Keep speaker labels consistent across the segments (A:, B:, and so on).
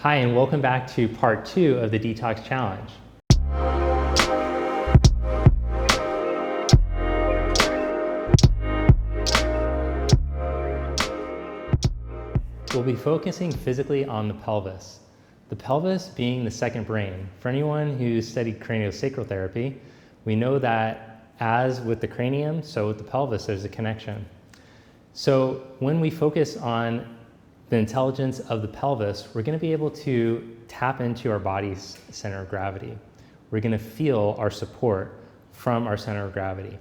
A: Hi, and welcome back to part 2 of the Detox Challenge. We'll be focusing physically on the pelvis. The pelvis being the second brain. For anyone who's studied craniosacral therapy, we know that as with the cranium, so with the pelvis, there's a connection. So when we focus on the intelligence of the pelvis, we're going to be able to tap into our body's center of gravity. We're going to feel our support from our center of gravity.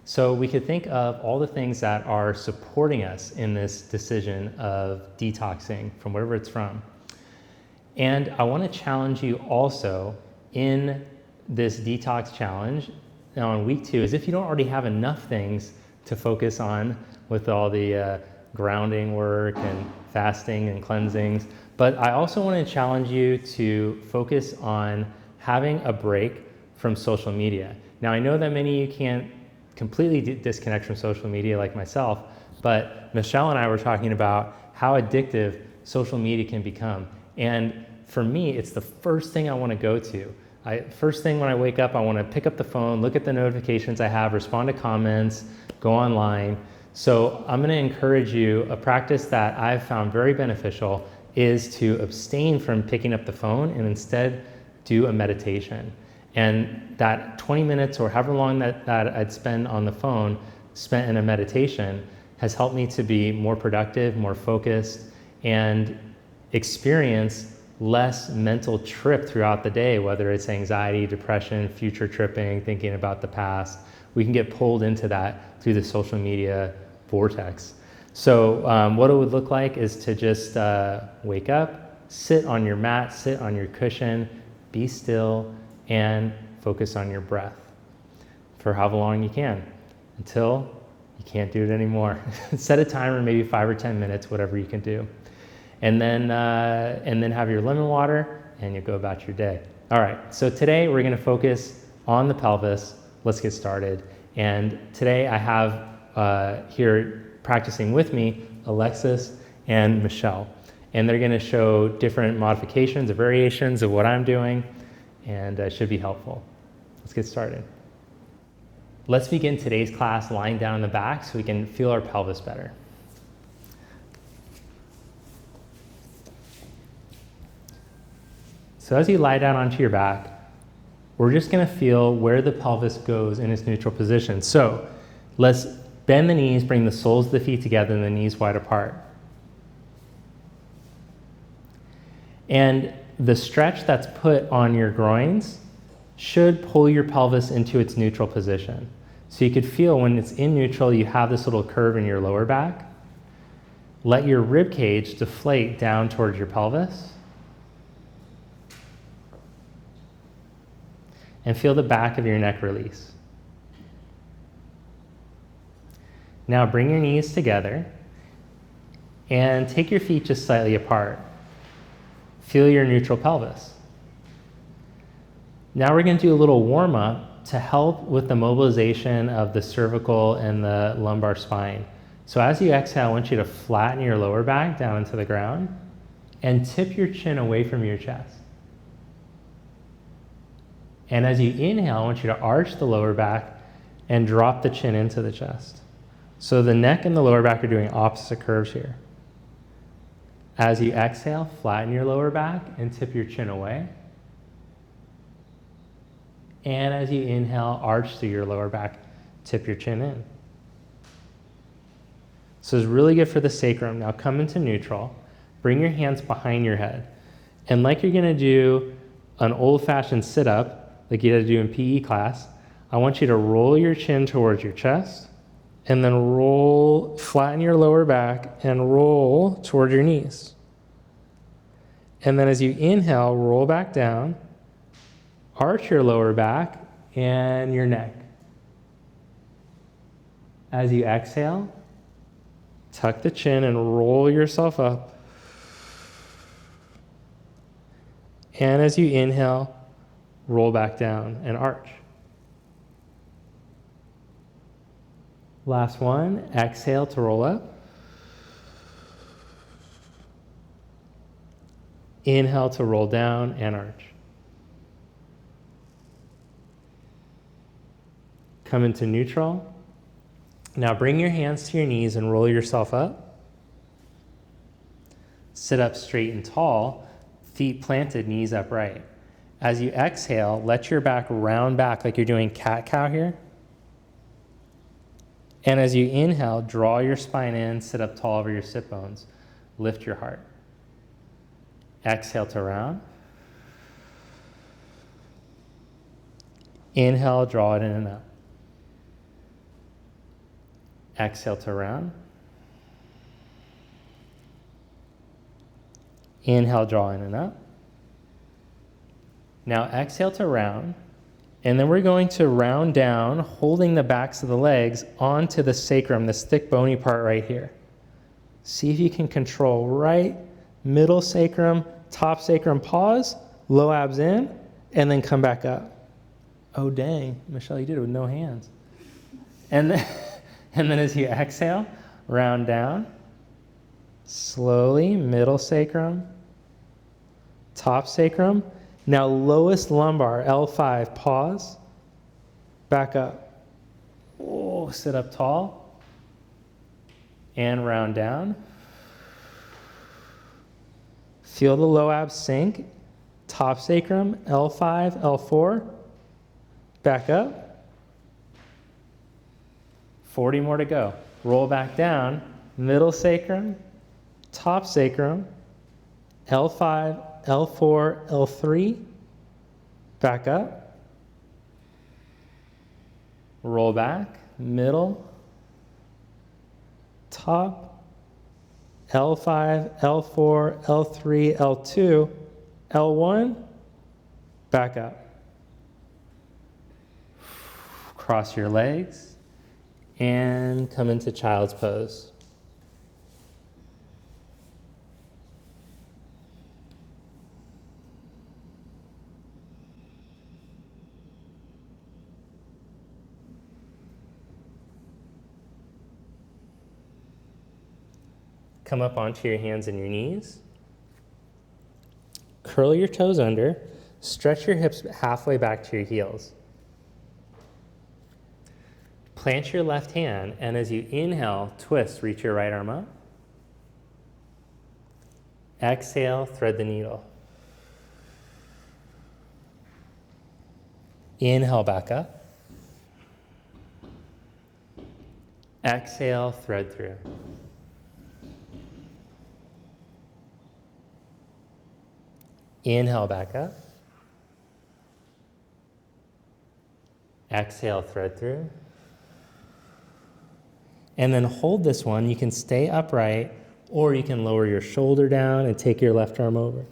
A: So we could think of all the things that are supporting us in this decision of detoxing from wherever it's from. And I want to challenge you also in this detox challenge on week 2, as if you don't already have enough things to focus on with all the grounding work and fasting and cleansings. But I also want to challenge you to focus on having a break from social media. Now, I know that many of you can't completely disconnect from social media like myself, but Michelle and I were talking about how addictive social media can become. And for me, it's the first thing I want to go to. First thing when I wake up, I want to pick up the phone, look at the notifications I have, respond to comments, go online. So I'm going to encourage you, a practice that I've found very beneficial is to abstain from picking up the phone and instead do a meditation. And that 20 minutes or however long that I'd spend on the phone spent in a meditation has helped me to be more productive, more focused, and experience less mental trip throughout the day, whether it's anxiety, depression, future tripping, thinking about the past. We can get pulled into that through the social media vortex. So what it would look like is to just wake up, sit on your mat, sit on your cushion, be still, and focus on your breath for however long you can until you can't do it anymore. Set a timer, maybe 5 or 10 minutes, whatever you can do. And then have your lemon water and you go about your day. All right, so today we're gonna focus on the pelvis. Let's get started. And today I have here practicing with me, Alexis and Michelle. And they're gonna show different modifications or variations of what I'm doing, and should be helpful. Let's get started. Let's begin today's class lying down on the back so we can feel our pelvis better. So as you lie down onto your back, we're just gonna feel where the pelvis goes in its neutral position. So let's bend the knees, bring the soles of the feet together and the knees wide apart. And the stretch that's put on your groins should pull your pelvis into its neutral position. So you could feel when it's in neutral, you have this little curve in your lower back. Let your rib cage deflate down towards your pelvis. And feel the back of your neck release. Now bring your knees together and take your feet just slightly apart. Feel your neutral pelvis. Now we're going to do a little warm up to help with the mobilization of the cervical and the lumbar spine. So as you exhale, I want you to flatten your lower back down into the ground and tip your chin away from your chest. And as you inhale, I want you to arch the lower back and drop the chin into the chest. So the neck and the lower back are doing opposite curves here. As you exhale, flatten your lower back and tip your chin away. And as you inhale, arch through your lower back, tip your chin in. So it's really good for the sacrum. Now come into neutral, bring your hands behind your head. And like you're gonna do an old-fashioned sit-up, like you had to do in PE class, I want you to roll your chin towards your chest and then roll, flatten your lower back and roll toward your knees. And then as you inhale, roll back down, arch your lower back and your neck. As you exhale, tuck the chin and roll yourself up. And as you inhale, roll back down and arch. Last one, exhale to roll up. Inhale to roll down and arch. Come into neutral. Now bring your hands to your knees and roll yourself up. Sit up straight and tall, feet planted, knees upright. As you exhale, let your back round back like you're doing cat-cow here. And as you inhale, draw your spine in, sit up tall over your sit bones. Lift your heart. Exhale to round. Inhale, draw it in and up. Exhale to round. Inhale, draw in and up. Now exhale to round. And then we're going to round down, holding the backs of the legs onto the sacrum, this thick bony part right here. See if you can control right, middle sacrum, top sacrum, pause, low abs in, and then come back up. Oh dang, Michelle, you did it with no hands. And then as you exhale, round down, slowly, middle sacrum, top sacrum. Now lowest lumbar, L5, pause, back up. Oh, sit up tall, and round down. Feel the low abs sink, top sacrum, L5, L4, back up. 40 more to go. Roll back down, middle sacrum, top sacrum, L5, L4, L3, back up, roll back, middle, top, L5, L4, L3, L2, L1, back up. Cross your legs and come into child's pose. Come up onto your hands and your knees. Curl your toes under. Stretch your hips halfway back to your heels. Plant your left hand, and as you inhale, twist, reach your right arm up. Exhale, thread the needle. Inhale, back up. Exhale, thread through. Inhale, back up. Exhale, thread through. And then hold this one. You can stay upright, or you can lower your shoulder down and take your left arm over.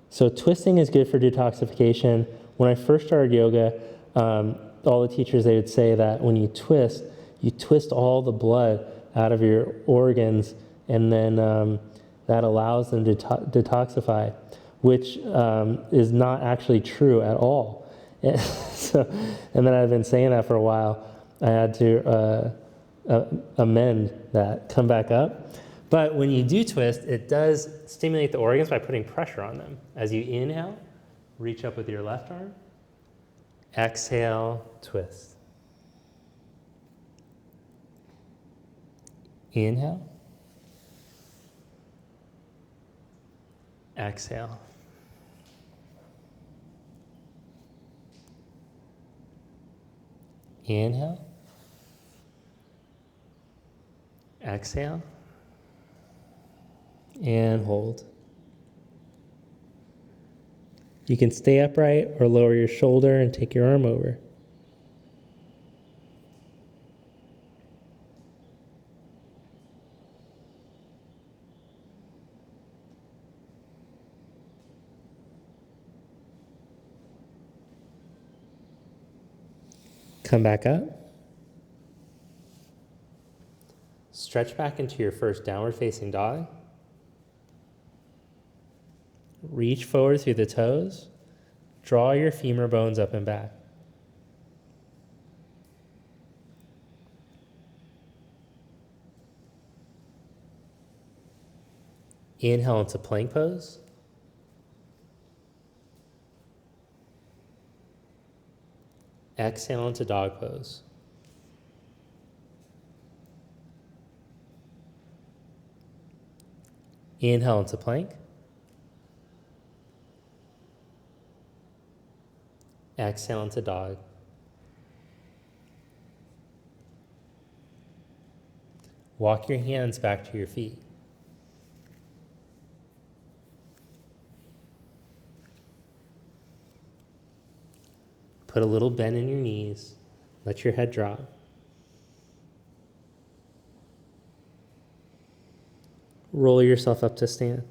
A: So twisting is good for detoxification. When I first started yoga, all the teachers, they would say that when you twist all the blood out of your organs, and then that allows them to detoxify, which is not actually true at all. And then I've been saying that for a while. I had to amend that, come back up. But when you do twist, it does stimulate the organs by putting pressure on them. As you inhale, reach up with your left arm. Exhale, twist. Inhale. Exhale. Inhale. Exhale. And hold. You can stay upright or lower your shoulder and take your arm over. Come back up. Stretch back into your first downward facing dog. Reach forward through the toes. Draw your femur bones up and back. Inhale into plank pose. Exhale into dog pose. Inhale into plank. Exhale into dog. Walk your hands back to your feet. Put a little bend in your knees. Let your head drop. Roll yourself up to stand.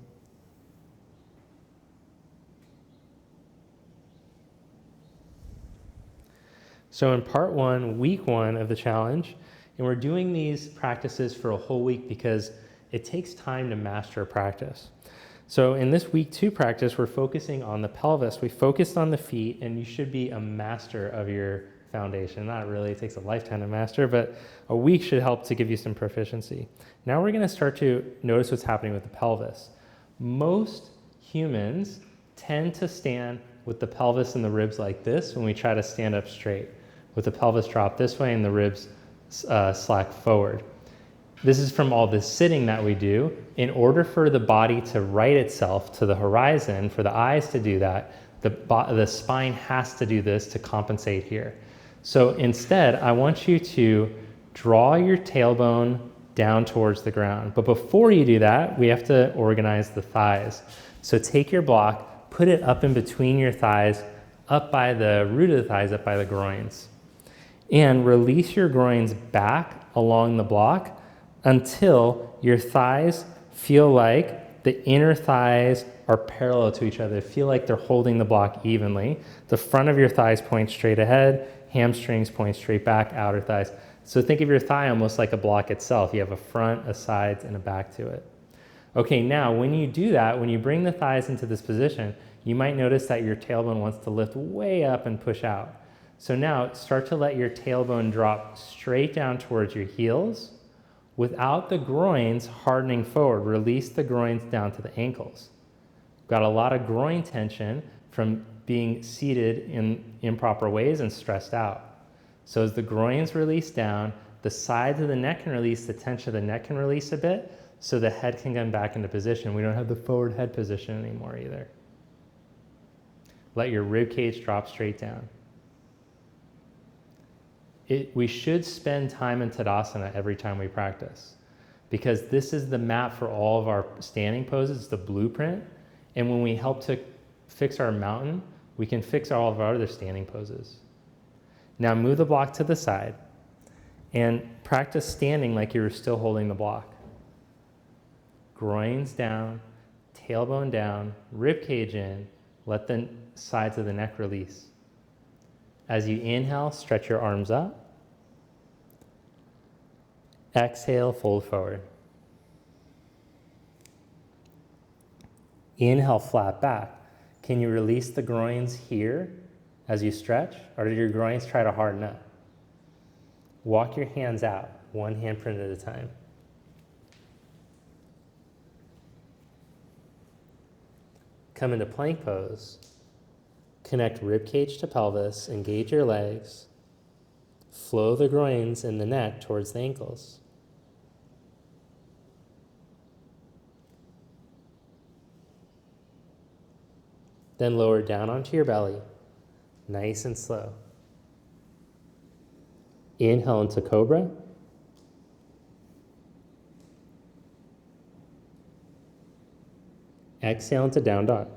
A: So in part one, week one of the challenge, and we're doing these practices for a whole week because it takes time to master a practice. So in this week two practice, we're focusing on the pelvis. We focused on the feet, and you should be a master of your foundation. Not really, it takes a lifetime to master, but a week should help to give you some proficiency. Now we're gonna start to notice what's happening with the pelvis. Most humans tend to stand with the pelvis and the ribs like this when we try to stand up straight, with the pelvis drop this way and the ribs slack forward. This is from all the sitting that we do. In order for the body to right itself to the horizon, for the eyes to do that, the spine has to do this to compensate here. So instead, I want you to draw your tailbone down towards the ground. But before you do that, we have to organize the thighs. So take your block, put it up in between your thighs, up by the root of the thighs, up by the groins. And release your groins back along the block until your thighs feel like the inner thighs are parallel to each other. Feel like they're holding the block evenly. The front of your thighs point straight ahead, hamstrings point straight back, outer thighs. So think of your thigh almost like a block itself. You have a front, a sides, and a back to it. Okay, now when you do that, when you bring the thighs into this position, you might notice that your tailbone wants to lift way up and push out. So now start to let your tailbone drop straight down towards your heels without the groins hardening forward. Release the groins down to the ankles. Got a lot of groin tension from being seated in improper ways and stressed out. So as the groins release down, the sides of the neck can release, the tension of the neck can release a bit, so the head can come back into position. We don't have the forward head position anymore either. Let your rib cage drop straight down. We should spend time in Tadasana every time we practice, because this is the map for all of our standing poses. It's the blueprint. And when we help to fix our mountain, we can fix all of our other standing poses. Now move the block to the side and practice standing like you were still holding the block. Groins down, tailbone down, rib cage in, let the sides of the neck release. As you inhale, stretch your arms up. Exhale, fold forward. Inhale, flat back. Can you release the groins here as you stretch, or did your groins try to harden up? Walk your hands out, one handprint at a time. Come into plank pose. Connect rib cage to pelvis, engage your legs. Flow the groins and the neck towards the ankles. Then lower down onto your belly, nice and slow. Inhale into cobra. Exhale into down dog.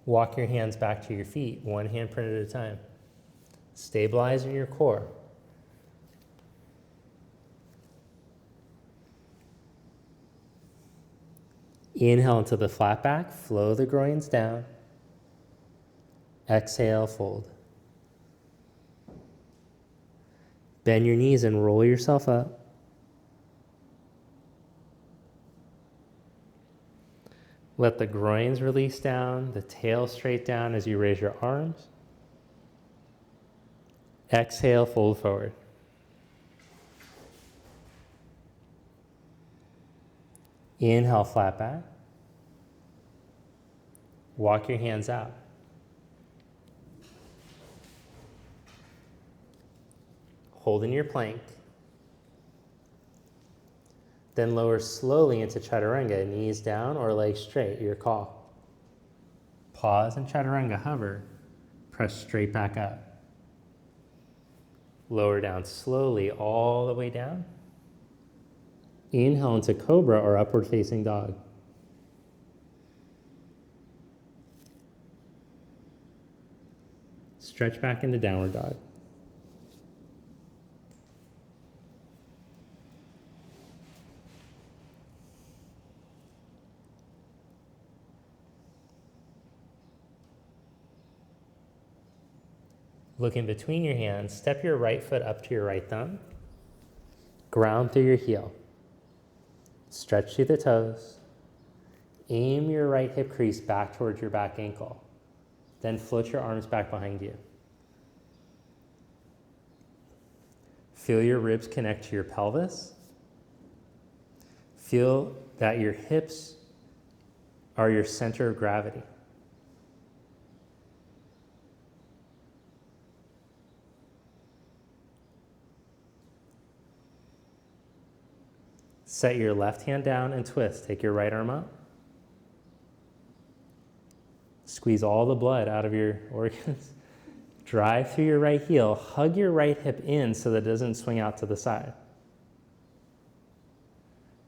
A: Walk your hands back to your feet, one handprint at a time. Stabilize in your core. Inhale into the flat back, flow the groins down. Exhale, fold. Bend your knees and roll yourself up. Let the groins release down, the tail straight down as you raise your arms. Exhale, fold forward. Inhale, flat back. Walk your hands out. Hold in your plank. Then lower slowly into chaturanga, knees down or legs straight, your call. Pause in chaturanga, hover, press straight back up. Lower down slowly all the way down. Inhale into cobra or upward facing dog. Stretch back into downward dog. Look in between your hands, step your right foot up to your right thumb. Ground through your heel. Stretch through the toes. Aim your right hip crease back towards your back ankle. Then float your arms back behind you. Feel your ribs connect to your pelvis. Feel that your hips are your center of gravity. Set your left hand down and twist. Take your right arm up. Squeeze all the blood out of your organs. Drive through your right heel. Hug your right hip in so that it doesn't swing out to the side.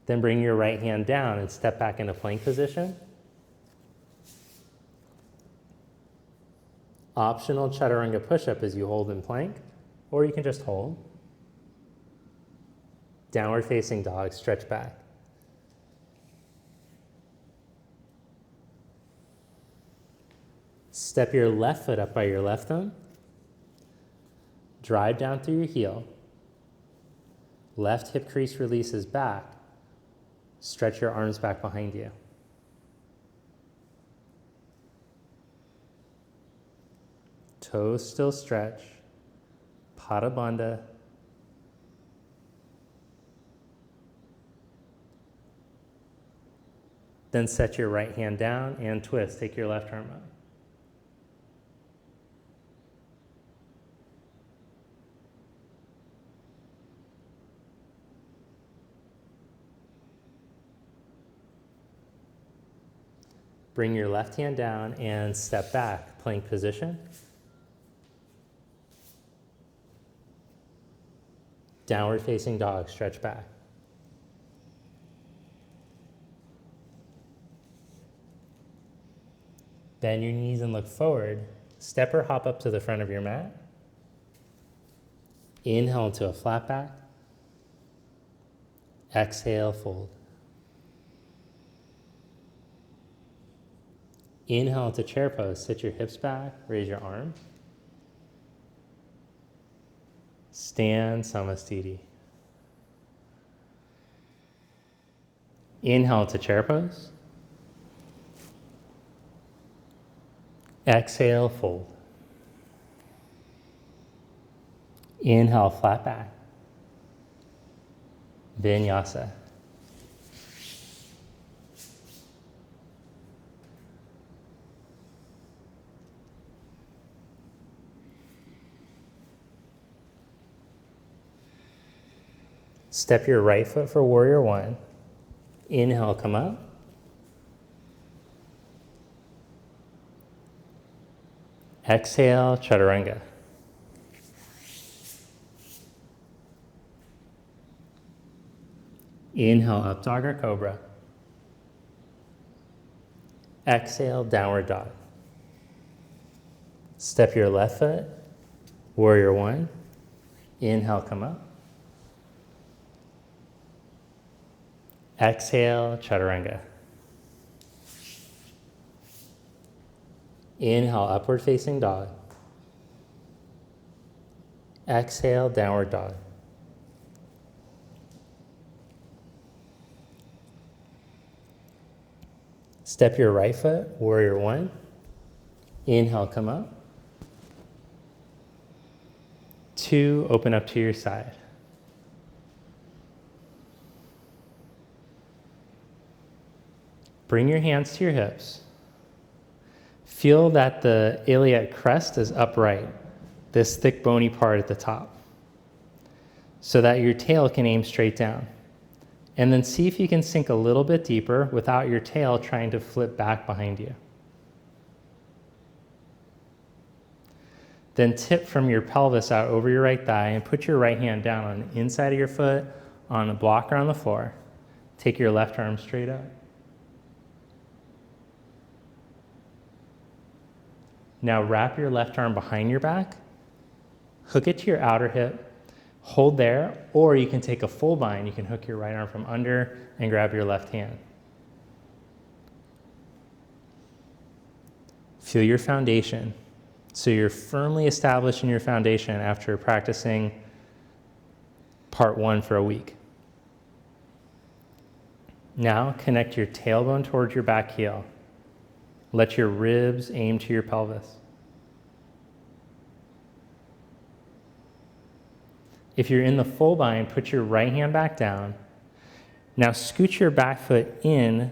A: Then bring your right hand down and step back into plank position. Optional chaturanga push-up as you hold in plank, or you can just hold. Downward facing dog, stretch back. Step your left foot up by your left thumb. Drive down through your heel. Left hip crease releases back. Stretch your arms back behind you. Toes still stretch. Pada Bandha. Then set your right hand down and twist. Take your left arm up. Bring your left hand down and step back, plank position. Downward facing dog, stretch back. Bend your knees and look forward. Step or hop up to the front of your mat. Inhale into a flat back. Exhale, fold. Inhale into chair pose. Sit your hips back, raise your arms. Stand Samastiti. Inhale to chair pose. Exhale, fold. Inhale, flat back. Vinyasa. Step your right foot for warrior one. Inhale, come up. Exhale, chaturanga. Inhale, up dog or cobra. Exhale, downward dog. Step your left foot, warrior one. Inhale, come up. Exhale, chaturanga. Inhale, upward facing dog. Exhale, downward dog. Step your right foot, warrior one. Inhale, come up. 2, open up to your side. Bring your hands to your hips. Feel that the iliac crest is upright, this thick bony part at the top, so that your tail can aim straight down. And then see if you can sink a little bit deeper without your tail trying to flip back behind you. Then tip from your pelvis out over your right thigh and put your right hand down on the inside of your foot on a block or on the floor. Take your left arm straight up. Now wrap your left arm behind your back, hook it to your outer hip, hold there, or you can take a full bind. You can hook your right arm from under and grab your left hand. Feel your foundation. So you're firmly established in your foundation after practicing part 1 for a week. Now connect your tailbone towards your back heel. Let your ribs aim to your pelvis. If you're in the full bind, put your right hand back down. Now scoot your back foot in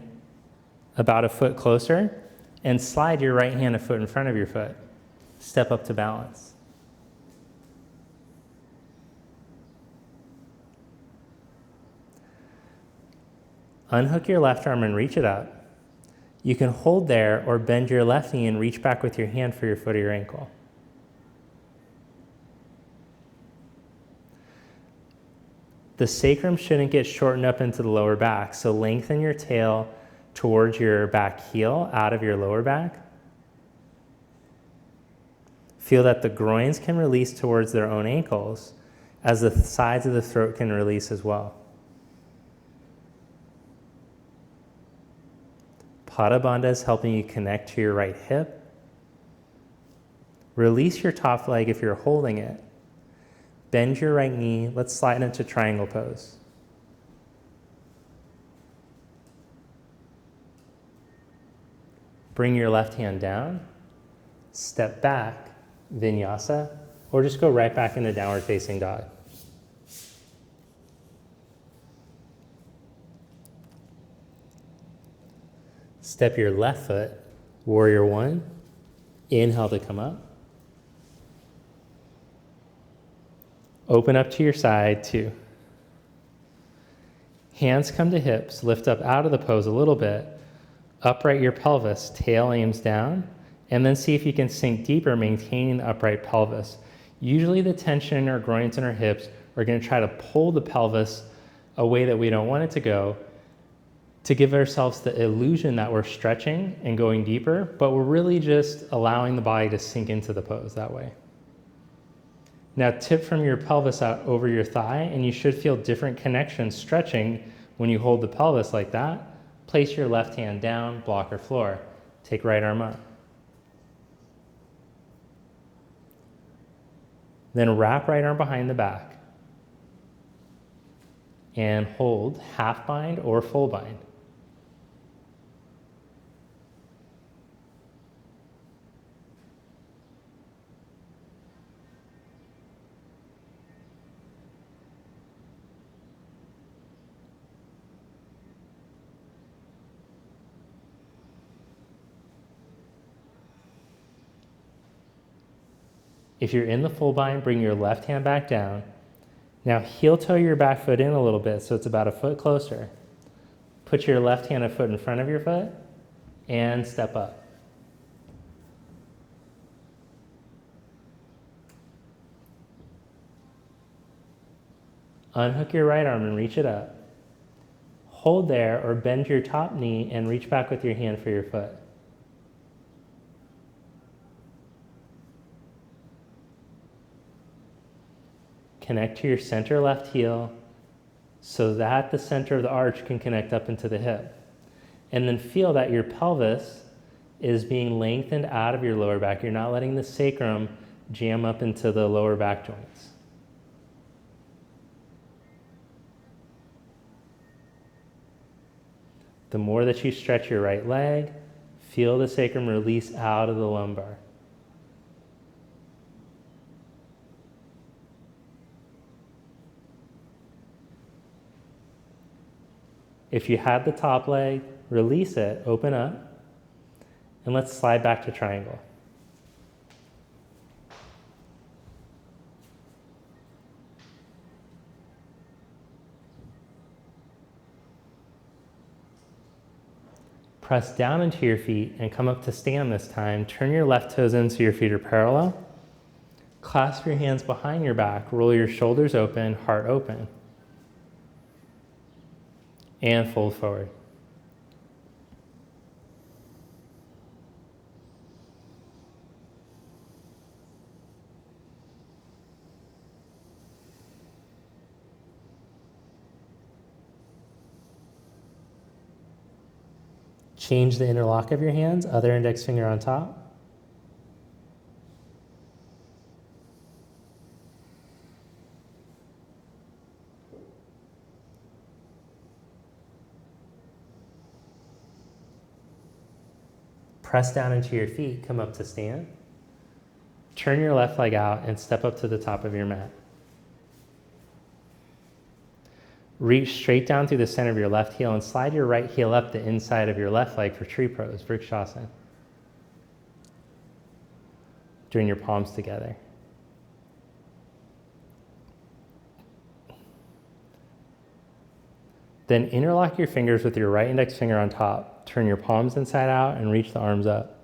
A: about a foot closer and slide your right hand a foot in front of your foot. Step up to balance. Unhook your left arm and reach it up. You can hold there or bend your left knee and reach back with your hand for your foot or your ankle. The sacrum shouldn't get shortened up into the lower back, so lengthen your tail towards your back heel, out of your lower back. Feel that the groins can release towards their own ankles, as the sides of the throat can release as well. Pada Bandha is helping you connect to your right hip. Release your top leg if you're holding it. Bend your right knee. Let's slide into triangle pose. Bring your left hand down. Step back, vinyasa, or just go right back into downward facing dog. Step your left foot, warrior 1. Inhale to come up. Open up to your side, 2. Hands come to hips, lift up out of the pose a little bit. Upright your pelvis, tail aims down, and then see if you can sink deeper, maintaining the upright pelvis. Usually the tension in our groins and our hips are going to try to pull the pelvis a way that we don't want it to go, to give ourselves the illusion that we're stretching and going deeper, but we're really just allowing the body to sink into the pose that way. Now tip from your pelvis out over your thigh, and you should feel different connections stretching when you hold the pelvis like that. Place your left hand down, block or floor. Take right arm up. Then wrap right arm behind the back. And hold half bind or full bind. If you're in the full bind, bring your left hand back down. Now heel toe your back foot in a little bit so it's about a foot closer. Put your left hand a foot in front of your foot and step up. Unhook your right arm and reach it up. Hold there or bend your top knee and reach back with your hand for your foot. Connect to your center left heel so that the center of the arch can connect up into the hip. And then feel that your pelvis is being lengthened out of your lower back. You're not letting the sacrum jam up into the lower back joints. The more that you stretch your right leg, feel the sacrum release out of the lumbar. If you had the top leg, release it, open up, and let's slide back to triangle. Press down into your feet and come up to stand this time. Turn your left toes in so your feet are parallel. Clasp your hands behind your back. Roll your shoulders open, heart open. And fold forward. Change the interlock of your hands, other index finger on top. Press down into your feet, come up to stand. Turn your left leg out and step up to the top of your mat. Reach straight down through the center of your left heel and slide your right heel up the inside of your left leg for tree pose, Vrikshasana. Join your palms together. Then interlock your fingers with your right index finger on top. Turn your palms inside out and reach the arms up.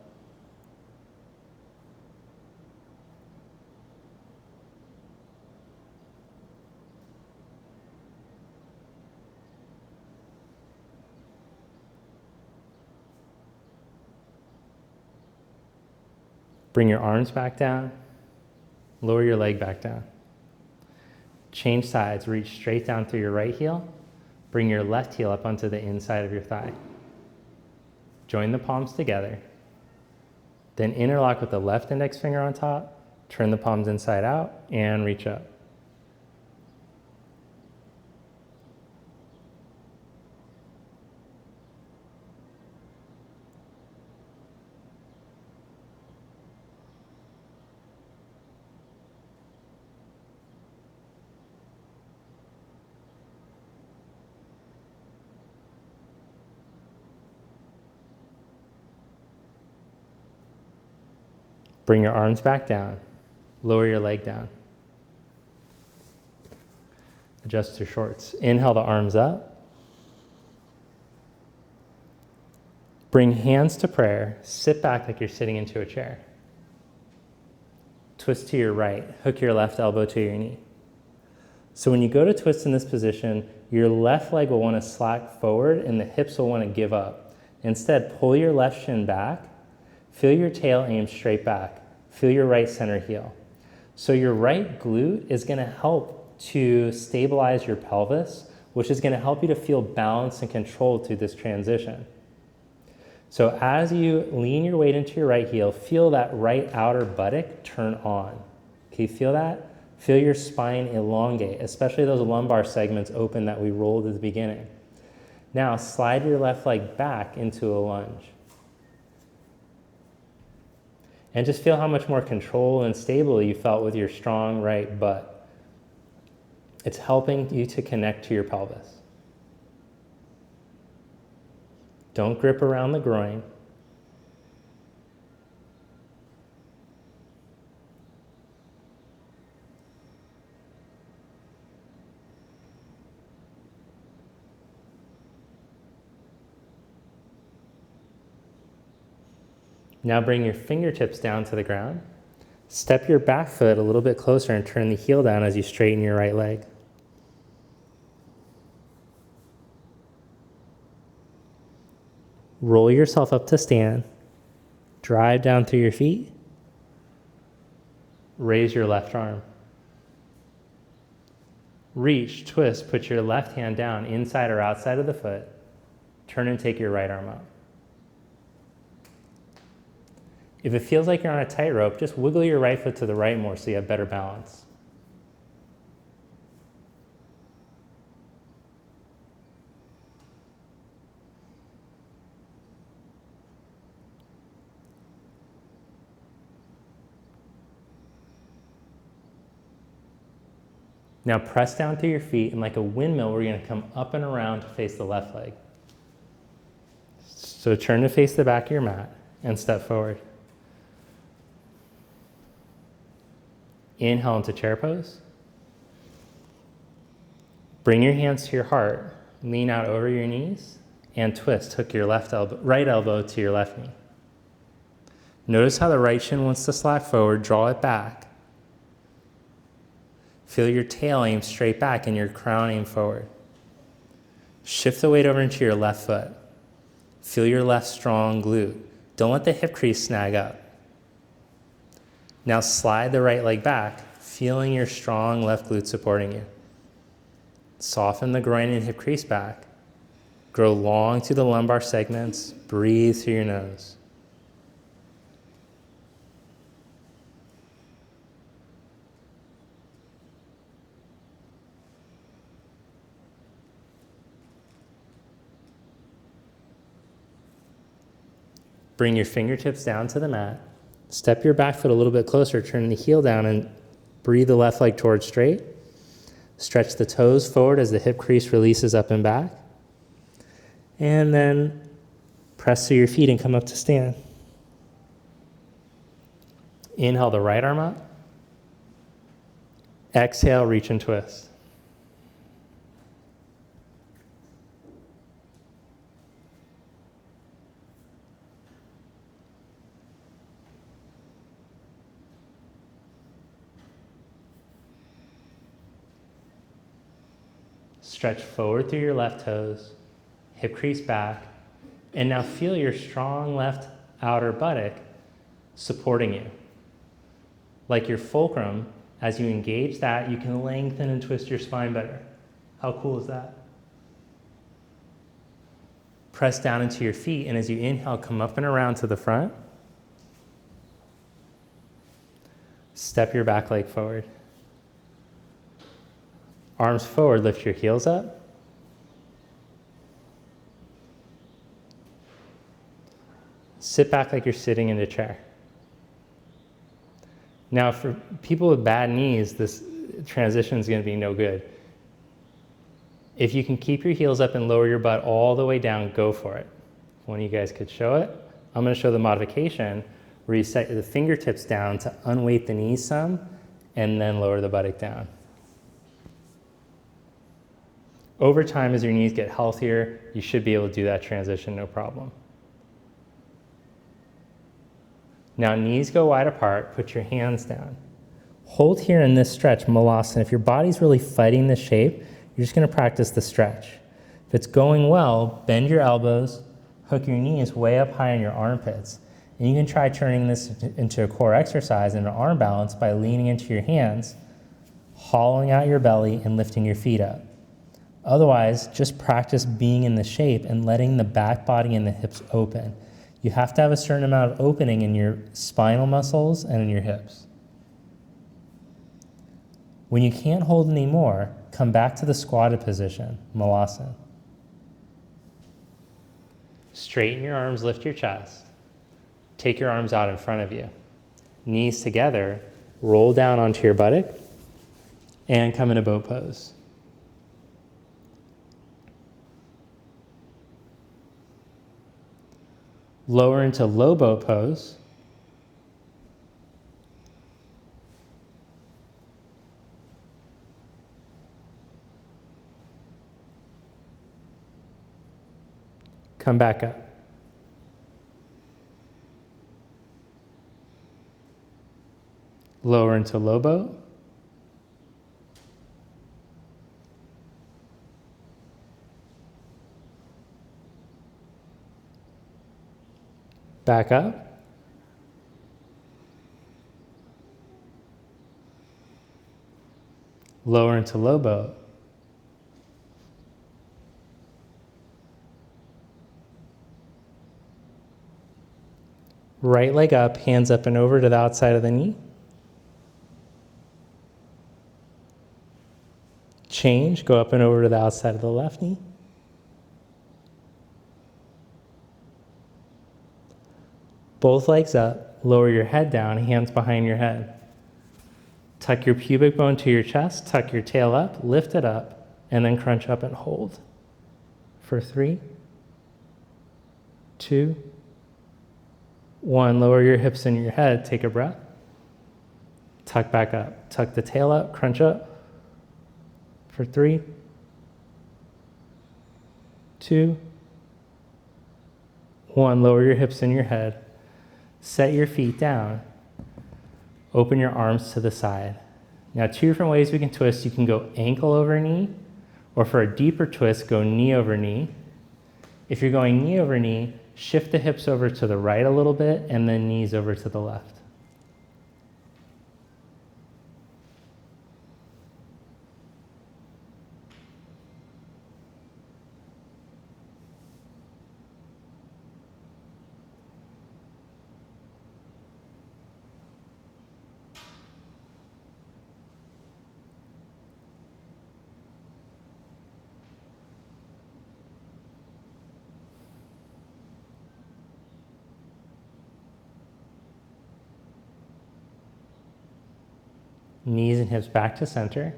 A: Bring your arms back down. Lower your leg back down. Change sides. Reach straight down through your right heel. Bring your left heel up onto the inside of your thigh. Join the palms together. Then interlock with the left index finger on top. Turn the palms inside out and reach up. Bring your arms back down. Lower your leg down. Adjust your shorts. Inhale the arms up. Bring hands to prayer. Sit back like you're sitting into a chair. Twist to your right. Hook your left elbow to your knee. So when you go to twist in this position, your left leg will want to slack forward and the hips will want to give up. Instead, pull your left shin back. Feel your tail aim straight back. Feel your right center heel. So your right glute is going to help to stabilize your pelvis, which is going to help you to feel balanced and controlled through this transition. So as you lean your weight into your right heel, feel that right outer buttock turn on. Can you feel that? Feel your spine elongate, especially those lumbar segments open that we rolled at the beginning. Now slide your left leg back into a lunge. And just feel how much more control and stable you felt with your strong right butt. It's helping you to connect to your pelvis. Don't grip around the groin. Now bring your fingertips down to the ground. Step your back foot a little bit closer and turn the heel down as you straighten your right leg. Roll yourself up to stand. Drive down through your feet. Raise your left arm. Reach, twist, put your left hand down inside or outside of the foot. Turn and take your right arm up. If it feels like you're on a tightrope, just wiggle your right foot to the right more so you have better balance. Now press down through your feet, and like a windmill, we're going to come up and around to face the left leg. So turn to face the back of your mat and step forward. Inhale into chair pose. Bring your hands to your heart, lean out over your knees, and twist. Hook your right elbow to your left knee. Notice how the right shin wants to slide forward, draw it back. Feel your tail aim straight back and your crown aim forward. Shift the weight over into your left foot. Feel your left strong glute. Don't let the hip crease snag up. Now slide the right leg back, feeling your strong left glute supporting you. Soften the groin and hip crease back. Grow long through the lumbar segments. Breathe through your nose. Bring your fingertips down to the mat. Step your back foot a little bit closer, turn the heel down and breathe the left leg towards straight. Stretch the toes forward as the hip crease releases up and back. And then press through your feet and come up to stand. Inhale the right arm up. Exhale, reach and twist. Stretch forward through your left toes, hip crease back, and now feel your strong left outer buttock supporting you. Like your fulcrum, as you engage that, you can lengthen and twist your spine better. How cool is that? Press down into your feet, and as you inhale, come up and around to the front. Step your back leg forward. Arms forward, lift your heels up. Sit back like you're sitting in a chair. Now, for people with bad knees, this transition is going to be no good. If you can keep your heels up and lower your butt all the way down, go for it. If one of you guys could show it. I'm going to show the modification where you set the fingertips down to unweight the knees some and then lower the buttock down. Over time, as your knees get healthier, you should be able to do that transition no problem. Now, knees go wide apart, put your hands down. Hold here in this stretch, Malasana. If your body's really fighting this shape, you're just gonna practice the stretch. If it's going well, bend your elbows, hook your knees way up high in your armpits. And you can try turning this into a core exercise and an arm balance by leaning into your hands, hollowing out your belly, and lifting your feet up. Otherwise, just practice being in the shape and letting the back body and the hips open. You have to have a certain amount of opening in your spinal muscles and in your hips. When you can't hold anymore, come back to the squatted position, Malasana. Straighten your arms, lift your chest. Take your arms out in front of you. Knees together, roll down onto your buttock, and come into boat pose. Lower into low boat pose. Come back up. Lower into low boat. Back up. Lower into low boat. Right leg up, hands up and over to the outside of the knee. Change, go up and over to the outside of the left knee. Both legs up, lower your head down, hands behind your head. Tuck your pubic bone to your chest, tuck your tail up, lift it up, and then crunch up and hold. For 3, 2, 1. Lower your hips and your head, take a breath. Tuck back up, tuck the tail up, crunch up. For 3, 2, 1. Lower your hips and your head. Set your feet down. Open your arms to the side. Now, 2 different ways we can twist. You can go ankle over knee, or for a deeper twist, go knee over knee. If you're going knee over knee, shift the hips over to the right a little bit and then knees over to the left. Knees and hips back to center.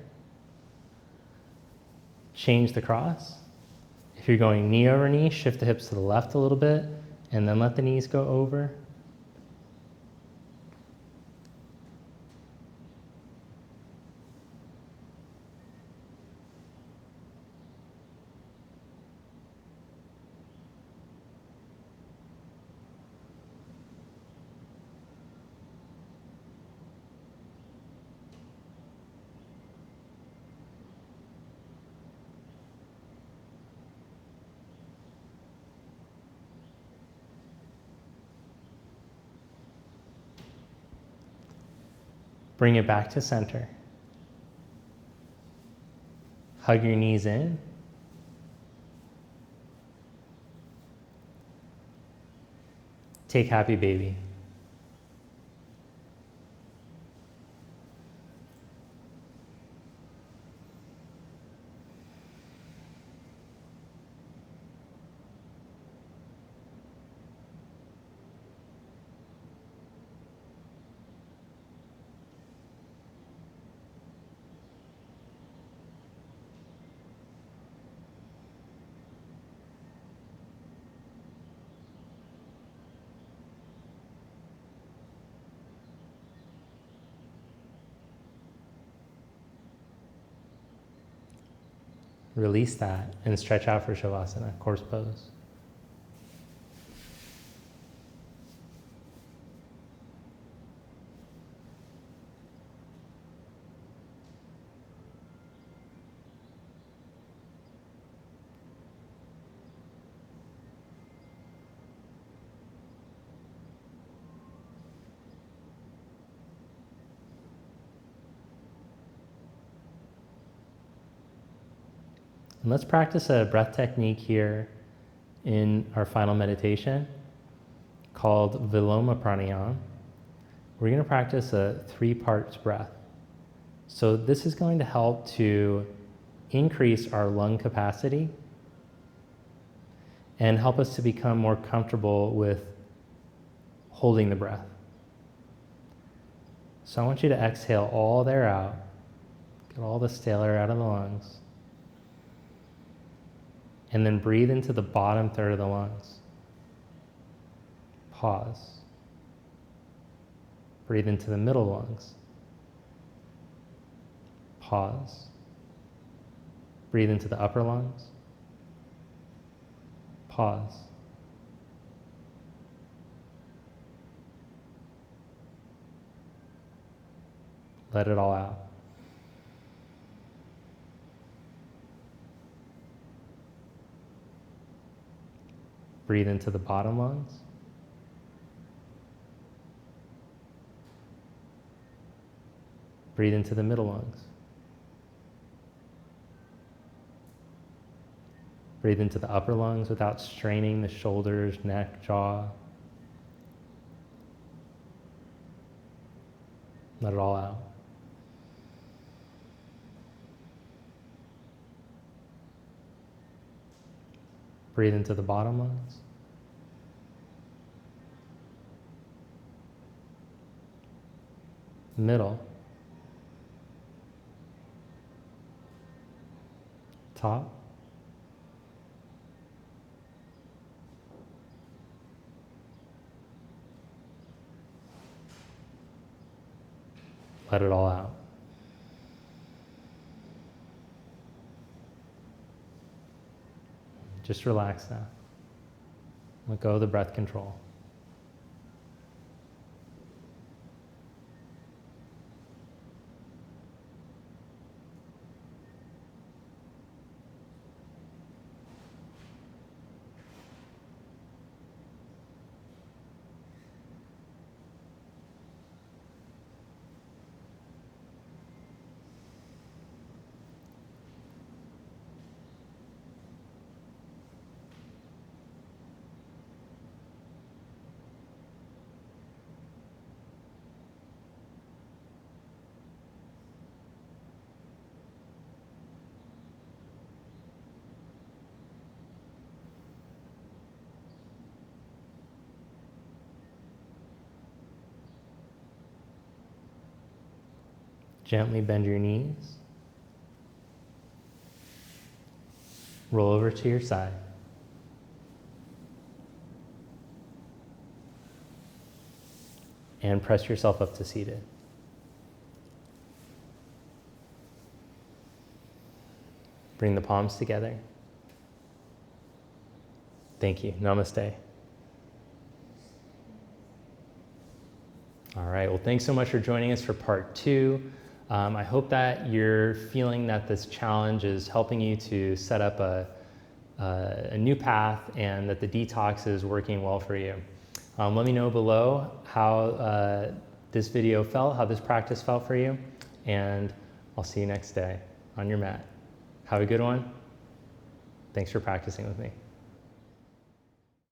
A: Change the cross. If you're going knee over knee, shift the hips to the left a little bit, and then let the knees go over. Bring it back to center. Hug your knees in. Take happy baby. Release that and stretch out for Shavasana, corpse pose. And let's practice a breath technique here in our final meditation called Viloma Pranayama. We're going to practice a 3-part breath. So this is going to help to increase our lung capacity and help us to become more comfortable with holding the breath. So I want you to exhale all the air out, get all the stale air out of the lungs. And then breathe into the bottom third of the lungs. Pause. Breathe into the middle lungs. Pause. Breathe into the upper lungs. Pause. Let it all out. Breathe into the bottom lungs. Breathe into the middle lungs. Breathe into the upper lungs without straining the shoulders, neck, jaw. Let it all out. Breathe into the bottom lungs. Middle. top. Let it all out. Just relax now. Let go of the breath control. Gently bend your knees. Roll over to your side. And press yourself up to seated. Bring the palms together. Thank you. Namaste. All right. Well, thanks so much for joining us for part 2. I hope that you're feeling that this challenge is helping you to set up a new path and that the detox is working well for you. Let me know below how this video felt, how this practice felt for you, and I'll see you next day on your mat. Have a good one. Thanks for practicing with me.